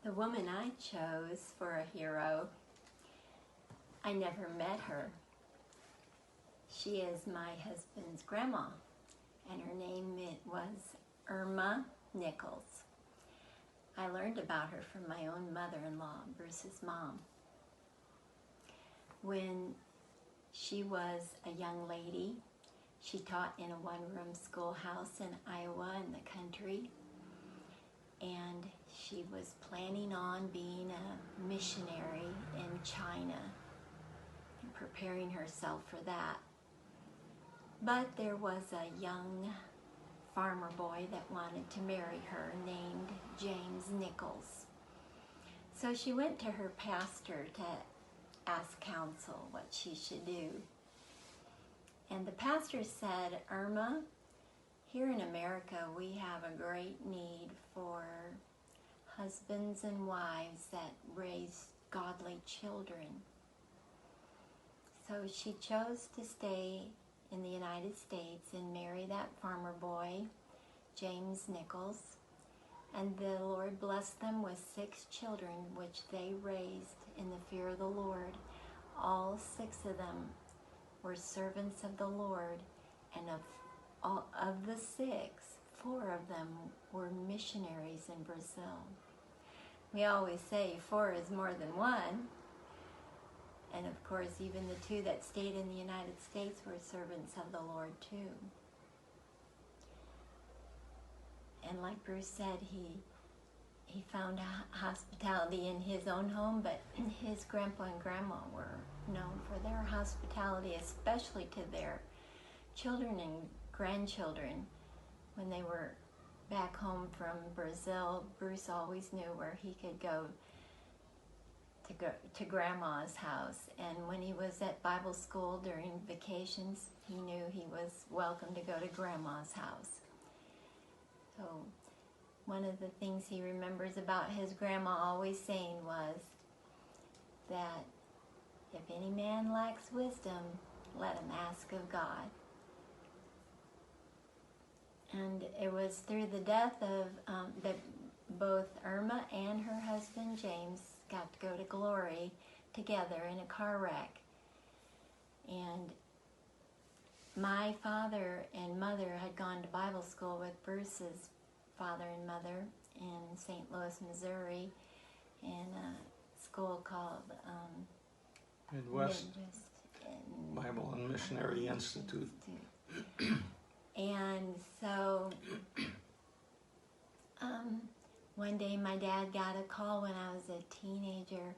The woman I chose for a hero, I never met her. She is my husband's grandma, and her name was Ann Nichols. I learned about her from my own mother-in-law, Bruce's mom. When she was a young lady, she taught in a one-room schoolhouse in Iowa in the country, and she was planning on being a missionary in China and preparing herself for that. But there was a young farmer boy that wanted to marry her named James Nichols. So she went to her pastor to ask counsel what she should do. And the pastor said, Irma, here in America we have a great need for husbands and wives that raise godly children. So she chose to stay in the United States and marry that farmer boy, James Nichols. And the Lord blessed them with 6 children, which they raised in the fear of the Lord. All 6 of them were servants of the Lord, and of the 6, 4 of them were missionaries in Brazil. We always say 4 is more than 1. And of course, even the 2 that stayed in the United States were servants of the Lord too. And like Bruce said, he found hospitality in his own home, but his grandpa and grandma were known for their hospitality, especially to their children and grandchildren. When they were back home from Brazil, Bruce always knew where he could go to Grandma's house. And when he was at Bible school during vacations, he knew he was welcome to go to Grandma's house. So one of the things he remembers about his grandma always saying was that if any man lacks wisdom, let him ask of God. And it was through the death of that both Irma and her husband James got to go to glory together in a car wreck. And my father and mother had gone to Bible school with Bruce's father and mother in St. Louis, Missouri, in a school called Midwest Bible and Missionary Institute. And so one day my dad got a call when I was a teenager,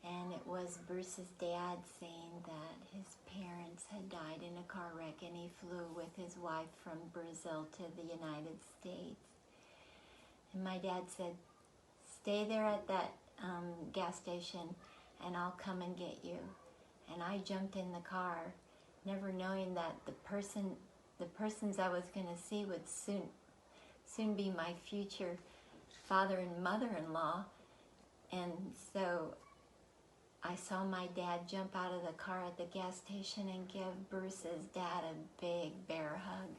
and it was Bruce's dad saying that his parents had died in a car wreck, and he flew with his wife from Brazil to the United States. And my dad said, stay there at that gas station and I'll come and get you. And I jumped in the car, never knowing that the persons I was going to see would soon be my future father and mother-in-law. And so I saw my dad jump out of the car at the gas station and give Bruce's dad a big bear hug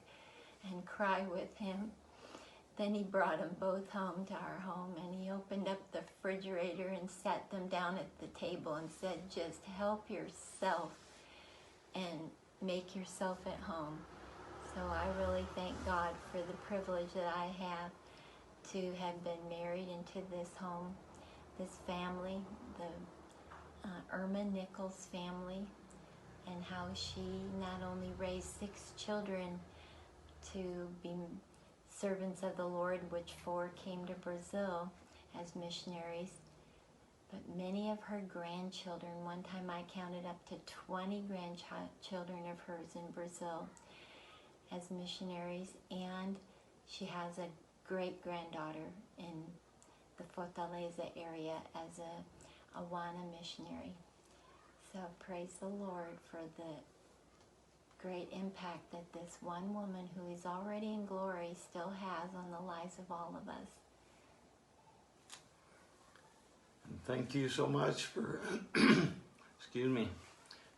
and cry with him. Then he brought them both home to our home, and he opened up the refrigerator and sat them down at the table and said, just help yourself and make yourself at home. So I really thank God for the privilege that I have to have been married into this home, this family, the Ann Nichols family, and how she not only raised 6 children to be servants of the Lord, which 4 came to Brazil as missionaries, but many of her grandchildren, one time I counted up to 20 grandchildren of hers in Brazil as missionaries, and she has a great-granddaughter in the Fortaleza area as a Awana missionary. So praise the Lord for the great impact that this one woman who is already in glory still has on the lives of all of us. And thank you so much for, excuse me,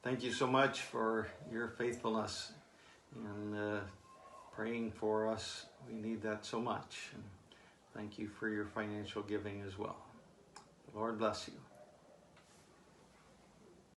thank you so much for your faithfulness and praying for us. We need that so much. And thank you for your financial giving as well. Lord bless you.